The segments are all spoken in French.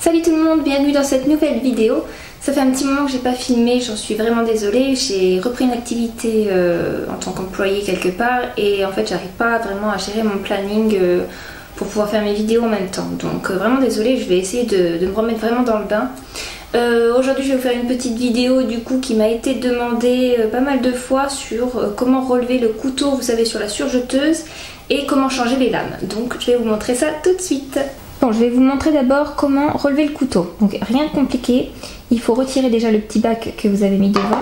Salut tout le monde, bienvenue dans cette nouvelle vidéo. Ça fait un petit moment que j'ai pas filmé, j'en suis vraiment désolée. J'ai repris une activité en tant qu'employée quelque part et en fait j'arrive pas vraiment à gérer mon planning pour pouvoir faire mes vidéos en même temps. Donc vraiment désolée, je vais essayer de me remettre vraiment dans le bain. Aujourd'hui je vais vous faire une petite vidéo du coup qui m'a été demandée pas mal de fois sur comment relever le couteau, vous savez, sur la surjeteuse et comment changer les lames. Donc je vais vous montrer ça tout de suite. Bon, je vais vous montrer d'abord comment relever le couteau. Donc rien de compliqué, il faut retirer déjà le petit bac que vous avez mis devant.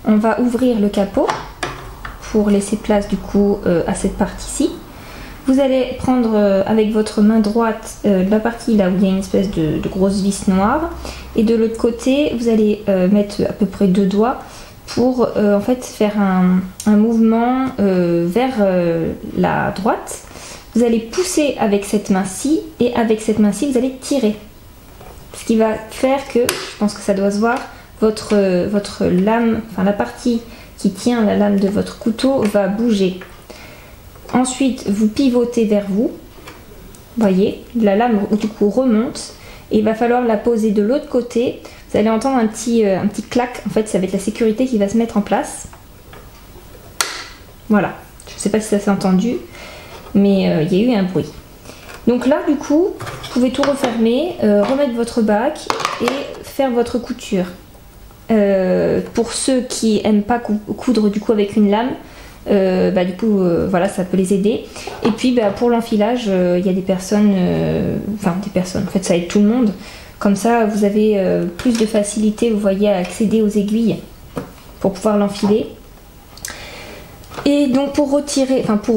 On va ouvrir le capot pour laisser place du coup à cette partie-ci. Vous allez prendre avec votre main droite la partie là où il y a une espèce de grosse vis noire. Et de l'autre côté, vous allez mettre à peu près 2 doigts pour en fait faire un mouvement vers la droite. Vous allez pousser avec cette main-ci et avec cette main-ci, vous allez tirer. Ce qui va faire que, je pense que ça doit se voir, votre lame, enfin la partie qui tient la lame de votre couteau va bouger. Ensuite, vous pivotez vers vous. Voyez, la lame du coup remonte et il va falloir la poser de l'autre côté. Vous allez entendre un petit clac. En fait, ça va être la sécurité qui va se mettre en place. Voilà. Je ne sais pas si ça s'est entendu, mais il y a eu un bruit. Donc là, du coup, vous pouvez tout refermer, remettre votre bac et faire votre couture. Pour ceux qui n'aiment pas coudre du coup avec une lame, du coup voilà, ça peut les aider. Et puis pour l'enfilage, il y a des personnes, en fait ça aide tout le monde. Comme ça vous avez plus de facilité, vous voyez, à accéder aux aiguilles pour pouvoir l'enfiler. Et donc pour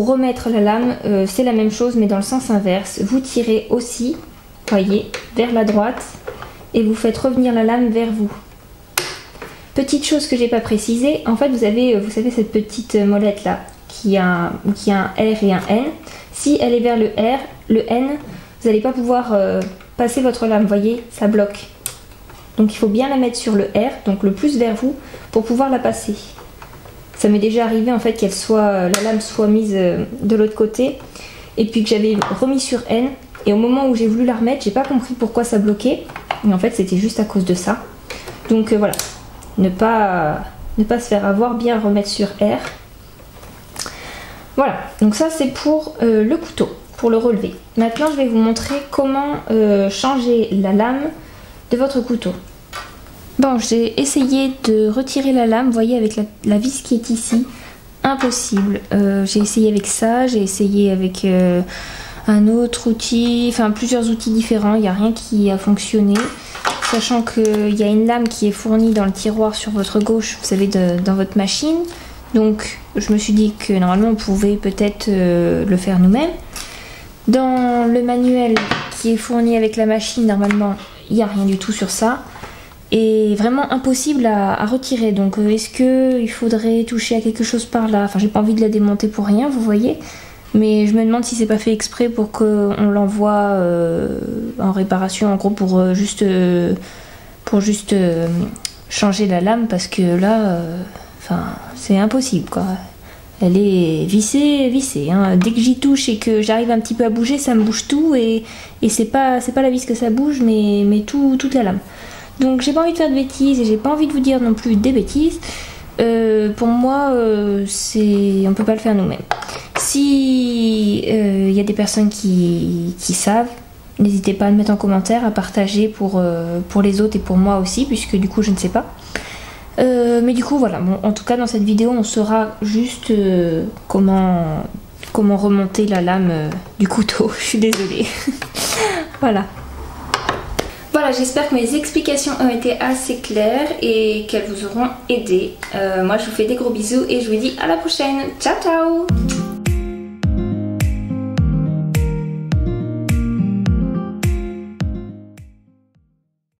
remettre la lame, c'est la même chose mais dans le sens inverse. Vous tirez aussi, voyez, vers la droite et vous faites revenir la lame vers vous. Petite chose que j'ai pas précisé, en fait vous savez cette petite molette là qui a un R et un N. Si elle est vers le R, le N, vous n'allez pas pouvoir passer votre lame, voyez, ça bloque. Donc il faut bien la mettre sur le R, donc le plus vers vous, pour pouvoir la passer. Ça m'est déjà arrivé en fait la lame soit mise de l'autre côté et puis que j'avais remis sur N et au moment où j'ai voulu la remettre, j'ai pas compris pourquoi ça bloquait. Mais en fait c'était juste à cause de ça. Donc voilà. Ne pas se faire avoir, bien remettre sur R. Voilà, donc ça c'est pour le couteau, pour le relever. Maintenant je vais vous montrer comment changer la lame de votre couteau. Bon, j'ai essayé de retirer la lame, vous voyez, avec la vis qui est ici. Impossible. J'ai essayé avec ça, j'ai essayé avec un autre outil, enfin plusieurs outils différents, il n'y a rien qui a fonctionné. Sachant qu'il y a une lame qui est fournie dans le tiroir sur votre gauche, vous savez, dans votre machine. Donc je me suis dit que normalement on pouvait peut-être le faire nous-mêmes. Dans le manuel qui est fourni avec la machine, normalement il n'y a rien du tout sur ça. Et vraiment impossible à retirer. Donc est-ce qu'il faudrait toucher à quelque chose par là? Enfin j'ai pas envie de la démonter pour rien, vous voyez. Mais je me demande si c'est pas fait exprès pour qu'on l'envoie en réparation, en gros pour juste changer la lame, parce que là, c'est impossible quoi. Elle est vissée, hein. Dès que j'y touche et que j'arrive un petit peu à bouger, ça me bouge tout et c'est pas la vis que ça bouge, mais toute la lame. Donc j'ai pas envie de faire de bêtises et j'ai pas envie de vous dire non plus des bêtises. Pour moi, on peut pas le faire nous-mêmes. Si y a des personnes qui savent, n'hésitez pas à le mettre en commentaire, à partager pour les autres et pour moi aussi, puisque du coup je ne sais pas. Mais du coup voilà, bon, en tout cas dans cette vidéo on saura juste comment remonter la lame du couteau. Je suis désolée. Voilà. Voilà, j'espère que mes explications ont été assez claires et qu'elles vous auront aidé. Moi je vous fais des gros bisous et je vous dis à la prochaine. Ciao ciao!